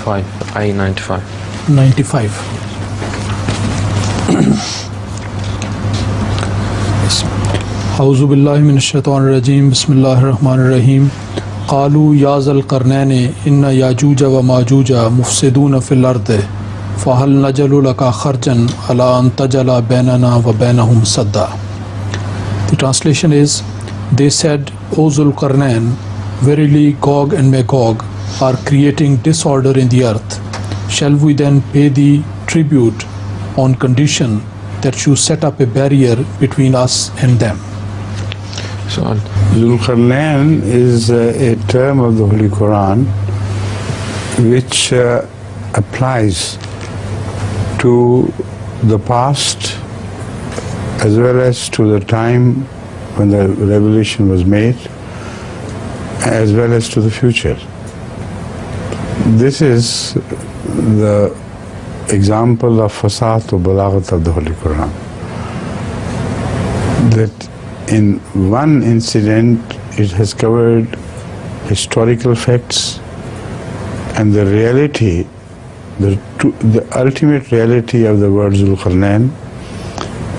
95. I-95. 95. أعوذ بالله من الشيطان الرجيم بسم الله الرحمن الرحيم قالوا يا ذا القرنين إن ياجوج وماجوج مفسدون في الأرض فهل نجعل لك خرجا على أن تجعل بيننا وبينهم سدا. The translation is, they said, O Zulqarnain, verily Gog and Magog are creating disorder in the earth. Shall we then pay thee tribute on condition that you set up a barrier between us and them? So, Zulqarnain is a term of the Holy Quran which applies to the past as well as to the time when the revelation was made, as well as to the future. This is the example of fasad or balaghat of the Holy Quran. That in one incident it has covered historical facts and the reality, the ultimate reality of the word Zulqarnain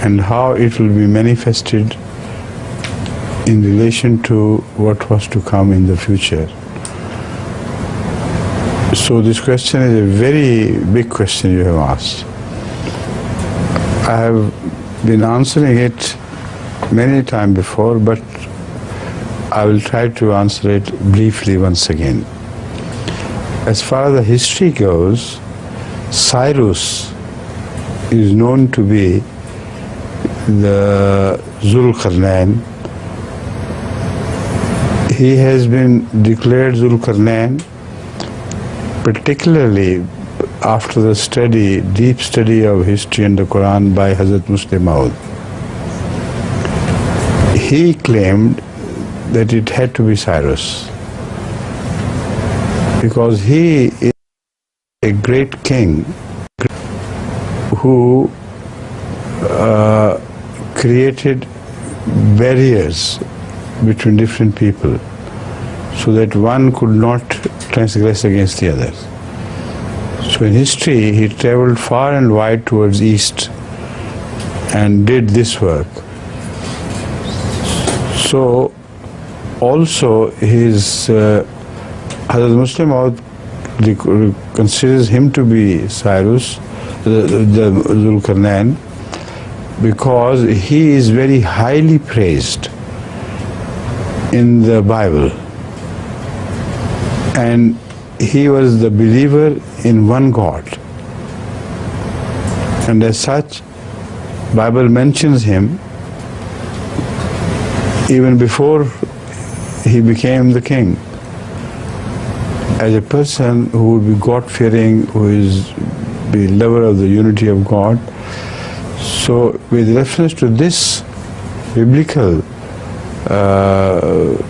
and how it will be manifested in relation to what was to come in the future. So this question is a very big question you have asked. I have been answering it many times before, but I will try to answer it briefly once again. As far as the history goes, Cyrus is known to be the Zulqarnain. He has been declared Zulqarnain particularly after the study, deep study of history and the Quran by Hazrat Muslim Maud. He claimed that it had to be Cyrus because he is a great king who created barriers between different people so that one could not transgress against the other. So in history he traveled far and wide towards east and did this work. So also his Hazrat Muslim Maud considers him to be Cyrus, the Zulqarnain, because he is very highly praised in the Bible, and he was the believer in one God, and as such Bible mentions him even before he became the king as a person who would be God-fearing, who is the lover of the unity of God. So with reference to this biblical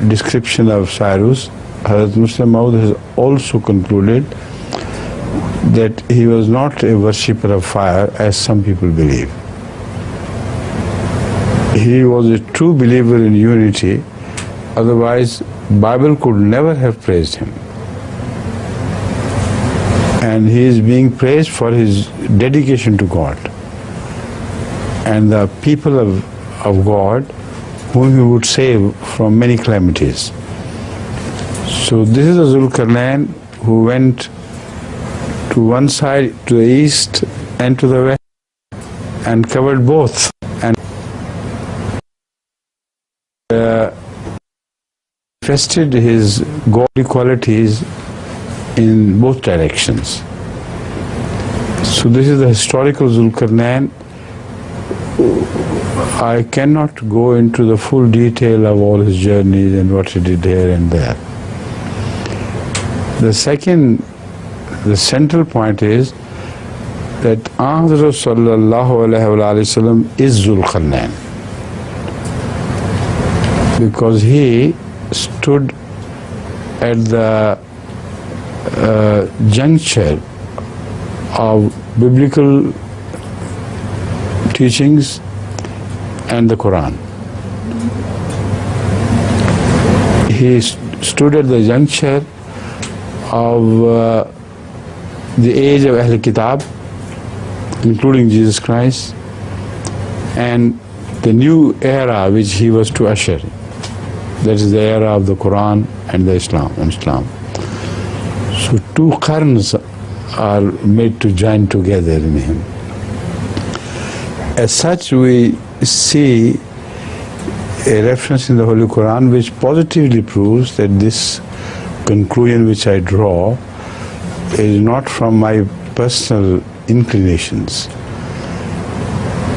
description of Cyrus, Hazrat Muslim Maud has also concluded that he was not a worshipper of fire as some people believe. He was a true believer in unity, otherwise Bible could never have praised him. And he is being praised for his dedication to God and the people of God whom he would save from many calamities. So this is a Zulqarnain who went to one side, to the east and to the west, and covered both, and manifested his godly qualities in both directions. So this is the historical Zulqarnain. I cannot go into the full detail of all his journeys and what he did here and there. The central point is that Ahmad sallallahu alaihi wasallam is Zulqarnain because he stood at the juncture of biblical teachings and the Quran. He stood at the juncture of the age of Ahl Kitab, including Jesus Christ, and the new era which he was to usher. That is the era of the Quran and the Islam. So two qarns are made to join together in him. As such, we see a reference in the Holy Quran which positively proves that this conclusion which I draw is not from my personal inclinations.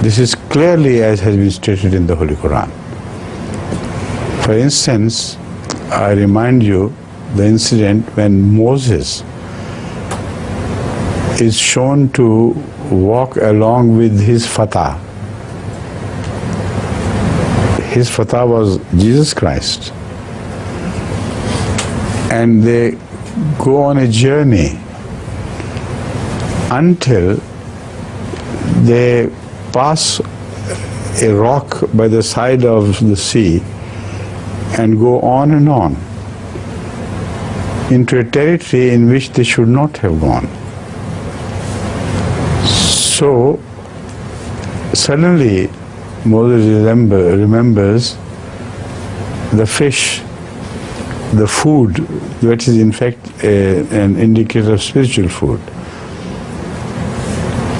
This is clearly as has been stated in the Holy Quran. For instance, I remind you the incident when Moses is shown to walk along with his fatah. His fatah was Jesus Christ. And they go on a journey until they pass a rock by the side of the sea and go on and on into a territory in which they should not have gone. So suddenly Moses remembers the fish, the food, that is in fact an indicator of spiritual food.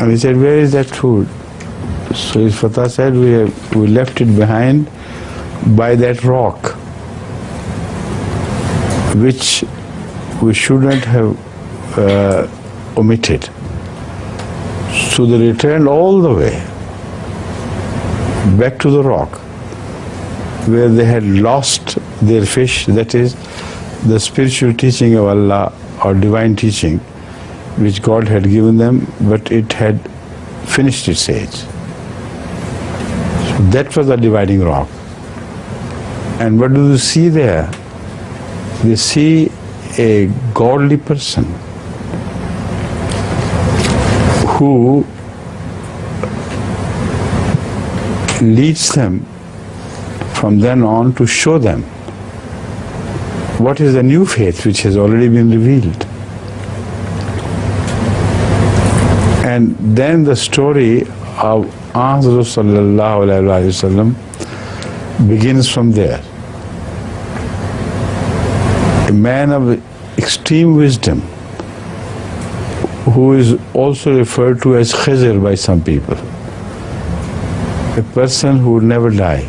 And he said, where is that food? So his fatah said, we left it behind by that rock, which we shouldn't have omitted. So they returned all the way back to the rock where they had lost their fish, that is the spiritual teaching of Allah or divine teaching which God had given them, but it had finished its age. So that was the dividing rock. And what do you see there? They see a godly person who leads them from then on to show them what is the new faith which has already been revealed. And then the story of Hazrat Sallallahu Alaihi Wasallam begins from there. A man of extreme wisdom who is also referred to as Khizr by some people. A person who would never die.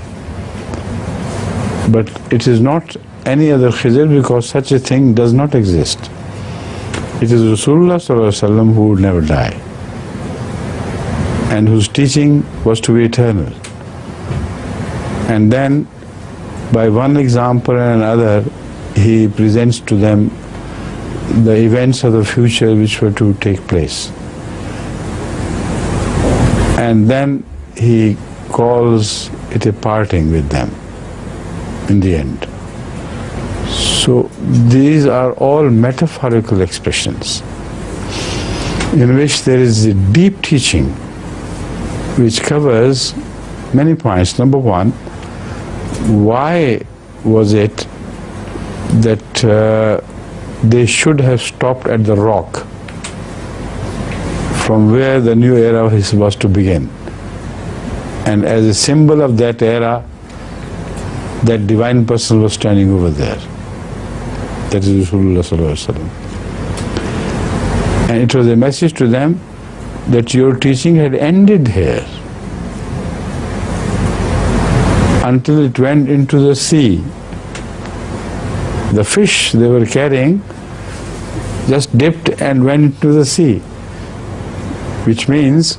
But it is not any other Khizr because such a thing does not exist. It is Rasulullah Sallallahu Alaihi Wasallam who would never die and whose teaching was to be eternal. And then by one example and another, he presents to them the events of the future which were to take place. And then he calls it a parting with them in the end. So these are all metaphorical expressions in which there is a deep teaching which covers many points. Number one, why was it that they should have stopped at the rock from where the new era was to begin? And as a symbol of that era, that divine person was standing over there. That is Rasulullah Sallallahu Alaihi Wasallam. And it was a message to them that your teaching had ended here until it went into the sea. The fish they were carrying just dipped and went into the sea, which means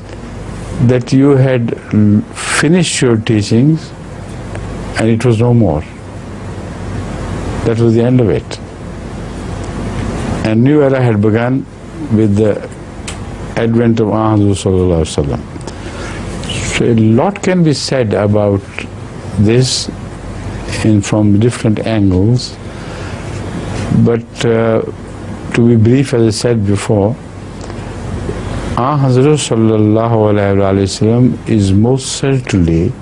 that you had finished your teachings and it was no more. That was the end of it. And new era had begun with the advent of Muhammad Sallallahu Alaihi Wasallam. So a lot can be said about this from different angles, but to be brief, as I said before, Hazrat Sallallahu Alaihi Wasallam is most certainly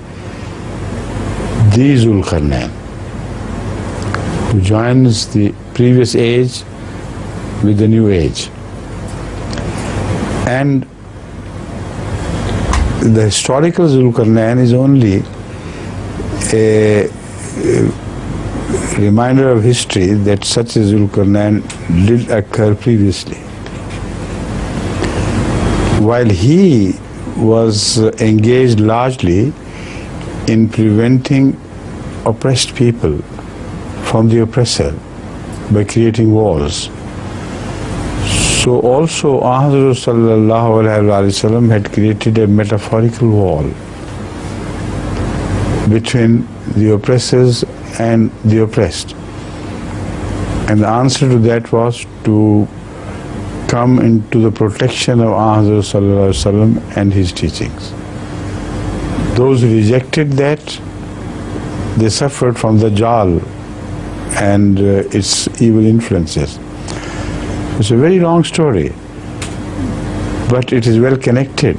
the Zulqarnain, who joins the previous age with the new age. And the historical Zulqarnain is only a reminder of history that such a Zulqarnain did occur previously. While he was engaged largely in preventing oppressed people from the oppressor by creating walls, so also Ahmad sallallahu alaihi wasallam had created a metaphorical wall between the oppressors and the oppressed. And the answer to that was to come into the protection of Ahmad sallallahu alaihi wasallam and his teachings. Those who rejected that, they suffered from the Dajjal and its evil influences. It's a very long story, but it is well connected.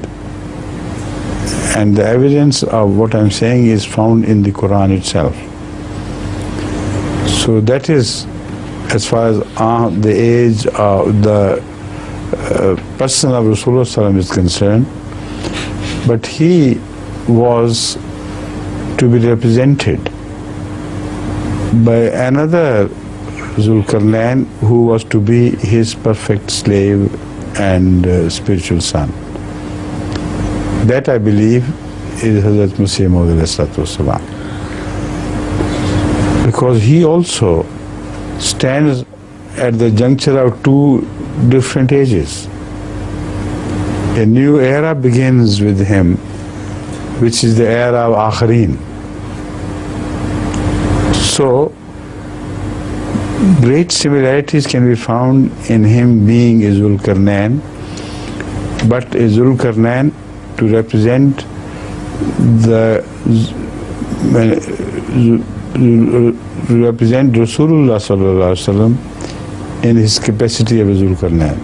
And the evidence of what I'm saying is found in the Quran itself. So that is as far as the age of the person of Rasulullah sallam is concerned. But he was to be represented by another Zulqarnain who was to be his perfect slave and spiritual son. That, I believe, is Hazrat Masih Maud alayhi salatu wasalam. Because he also stands at the juncture of two different ages. A new era begins with him, which is the era of Akhareen. So, great similarities can be found in him being a Zulqarnain, but a Zulqarnain to represent Rasulullah sallallahu alaihi wasallam in his capacity of a Zulqarnain.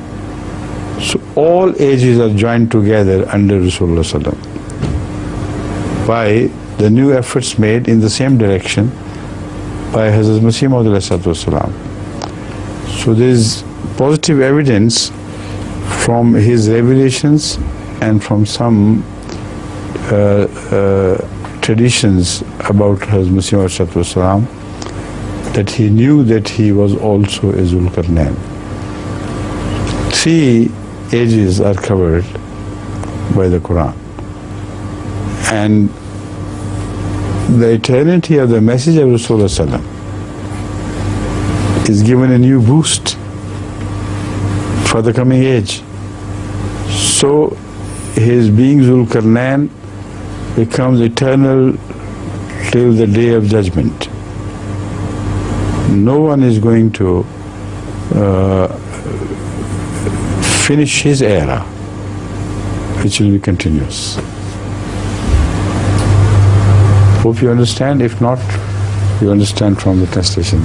So all ages are joined together under Rasulullah sallallahu alaihi wasallam by the new efforts made in the same direction by Hazrat Masih Maud alayhi salatu wasalam. So there is positive evidence from his revelations and from some traditions about Hazrat Masih Maud alayhi salatu wasalam that he knew that he was also a Zulqarnain. 3 ages are covered by the Quran, and the eternity of the message of Rasulullah sallam is given a new boost for the coming age. So his being Zulqarnain becomes eternal till the day of judgment. No one is going to finish his era, which will be continuous. Hope you understand. If not, you understand from the translation.